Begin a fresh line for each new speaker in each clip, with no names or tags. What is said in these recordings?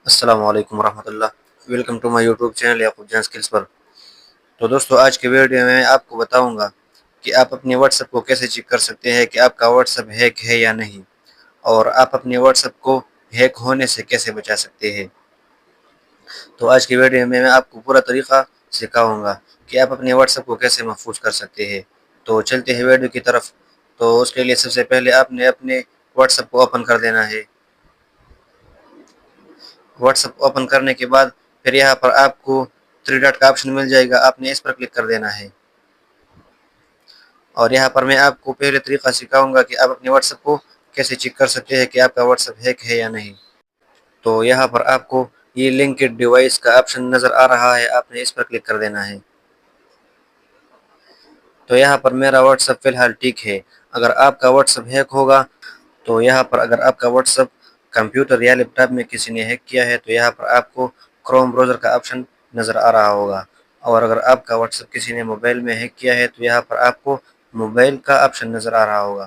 السلام علیکم ورحمۃ اللہ۔ Welcome to my YouTube channel Yaqoob Jan skills پر۔ تو دوستو، آج کے ویڈیو میں آپ کو بتاؤں گا کہ آپ اپنے واٹس ایپ کو کیسے چیک کر سکتے ہیں کہ آپ کا واٹس ایپ ہیک ہے یا نہیں، اور آپ اپنے واٹس ایپ کو ہیک ہونے سے کیسے بچا سکتے ہیں۔ تو آج کی ویڈیو میں آپ کو پورا طریقہ سکھاؤں گا کہ آپ اپنے واٹس ایپ کو کیسے محفوظ کر سکتے ہیں۔ تو چلتے ہیں ویڈیو کی طرف۔ تو اس کے لیے سب سے پہلے آپ نے اپنے واٹس ایپ کو اوپن کر دینا ہے۔ واٹس ایپ اوپن کرنے کے بعد پھر یہاں پر آپ کو تھری ڈاٹ کا آپشن مل جائے گا، آپ نے اس پر کلک کر دینا ہے۔ اور یہاں پر میں آپ کو پہلے طریقہ سکھاؤں گا کہ آپ اپنے واٹس ایپ کو کیسے چیک کر سکتے ہیں کہ آپ کا واٹس ایپ ہیک ہے یا نہیں۔ تو یہاں پر آپ کو یہ لنکڈ ڈیوائس کا آپشن نظر آ رہا ہے، آپ نے اس پر کلک کر دینا ہے۔ تو یہاں پر میرا واٹس ایپ فی الحال ٹھیک ہے۔ اگر آپ کا واٹس ایپ ہیک ہوگا تو یہاں پر اگر آپ کا واٹس ایپ کمپیوٹر یا لیپ ٹاپ میں کسی نے ہیک کیا ہے تو یہاں پر آپ کو کروم براؤزر کا آپشن نظر آ رہا ہوگا، اور اگر آپ کا واٹس ایپ کسی نے موبائل میں ہیک کیا ہے تو یہاں پر آپ کو موبائل کا آپشن نظر آ رہا ہوگا۔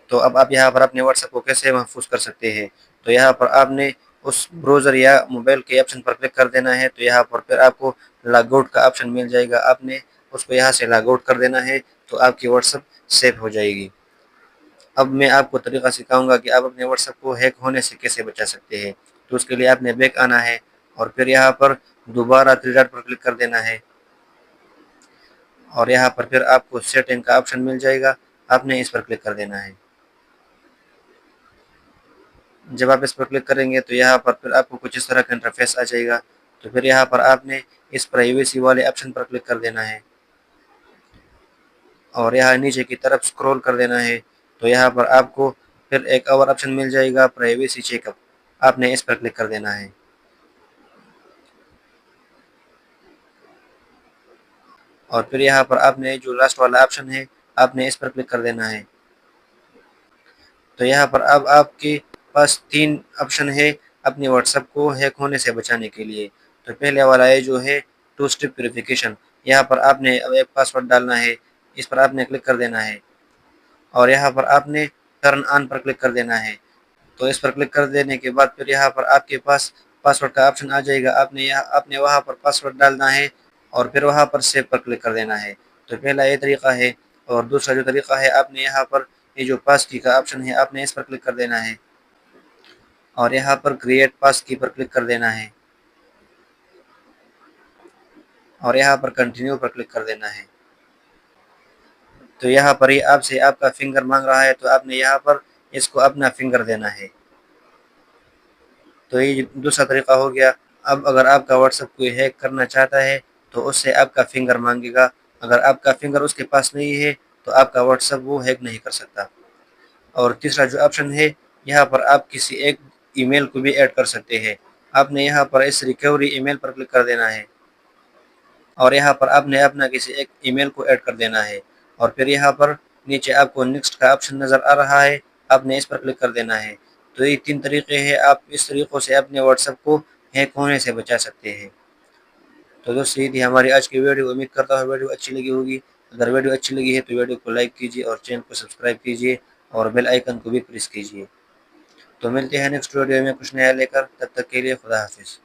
تو اب آپ یہاں پر اپنے واٹس ایپ کو کیسے محفوظ کر سکتے ہیں؟ تو یہاں پر آپ نے اس براؤزر یا موبائل کے آپشن پر کلک کر دینا ہے۔ تو یہاں پر پھر آپ کو لاگ آؤٹ کا آپشن مل جائے گا، آپ نے اس کو یہاں سے لاگ آؤٹ کر دینا ہے، تو آپ کی واٹس ایپ سیف ہو جائے گی۔ اب میں آپ کو طریقہ سکھاؤں گا کہ آپ اپنے واٹس ایپ کو ہیک ہونے سے کیسے بچا سکتے ہیں۔ تو اس کے لیے آپ نے بیک آنا ہے، اور پھر یہاں پر دوبارہ تھری ڈاٹ پر کلک کر دینا ہے، اور یہاں پر پھر آپ کو سیٹنگ کا آپشن مل جائے گا، آپ نے اس پر کلک کر دینا ہے۔ جب آپ اس پر کلک کریں گے تو یہاں پر پھر آپ کو کچھ اس طرح کا انٹرفیس آ جائے گا۔ تو پھر یہاں پر آپ نے اس پرائیویسی والے آپشن پر کلک کر دینا ہے، اور یہاں نیچے کی طرف سکرول کر دینا ہے۔ تو یہاں پر آپ کو پھر ایک اور آپشن مل جائے گا، پرائیویسی چیک اپ، آپ نے اس پر کلک کر دینا ہے۔ اور پھر یہاں پر آپ نے جو لاسٹ والا آپشن ہے، آپ نے اس پر کلک کر دینا ہے۔ تو یہاں پر اب آپ کے پاس تین آپشن ہے اپنے واٹس ایپ کو ہیک ہونے سے بچانے کے لیے۔ تو پہلے والا ہے جو ہے ٹو اسٹیپ ویریفیکیشن، یہاں پر آپ نے ایک پاسورڈ ڈالنا ہے، اس پر آپ نے کلک کر دینا ہے، اور یہاں پر آپ نے ٹرن آن پر کلک کر دینا ہے۔ تو اس پر کلک کر دینے کے بعد پھر یہاں پر آپ کے پاس پاسورڈ کا آپشن آ جائے گا، آپ نے وہاں پر پاسورڈ ڈالنا ہے، اور پھر وہاں پر سیو پر کلک کر دینا ہے۔ تو پہلا یہ طریقہ ہے، اور دوسرا جو طریقہ ہے، آپ نے یہاں پر یہ جو پاس کی کا آپشن ہے، آپ نے اس پر کلک کر دینا ہے، اور یہاں پر کریٹ پاس کی پر کلک کر دینا ہے، اور یہاں پر کنٹینیو پر کلک کر دینا ہے۔ تو یہاں پر ہی آپ سے آپ کا فنگر مانگ رہا ہے، تو آپ نے یہاں پر اس کو اپنا فنگر دینا ہے۔ تو یہ دوسرا طریقہ ہو گیا۔ اب اگر آپ کا واٹس ایپ کوئی ہیک کرنا چاہتا ہے تو اس سے آپ کا فنگر مانگے گا، اگر آپ کا فنگر اس کے پاس نہیں ہے تو آپ کا واٹس ایپ وہ ہیک نہیں کر سکتا۔ اور تیسرا جو آپشن ہے، یہاں پر آپ کسی ایک ای میل کو بھی ایڈ کر سکتے ہیں، آپ نے یہاں پر اس ریکوری ای میل پر کلک کر دینا ہے، اور یہاں پر آپ نے اپنا کسی ایک ای میل کو ایڈ کر دینا ہے، اور پھر یہاں پر نیچے آپ کو نیکسٹ کا آپشن نظر آ رہا ہے، آپ نے اس پر کلک کر دینا ہے۔ تو یہ تین طریقے ہیں، آپ اس طریقوں سے اپنے واٹس ایپ کو ہیک ہونے سے بچا سکتے ہیں۔ تو دوستو، یہ تھی ہماری آج کی ویڈیو، امید کرتا ہوں ویڈیو اچھی لگی ہوگی۔ اگر ویڈیو اچھی لگی ہے تو ویڈیو کو لائک کیجیے، اور چینل کو سبسکرائب کیجیے، اور بیل آئیکن کو بھی پریس کیجیے۔ تو ملتے ہیں نیکسٹ ویڈیو میں کچھ نیا لے کر، تب تک کے لیے خدا حافظ۔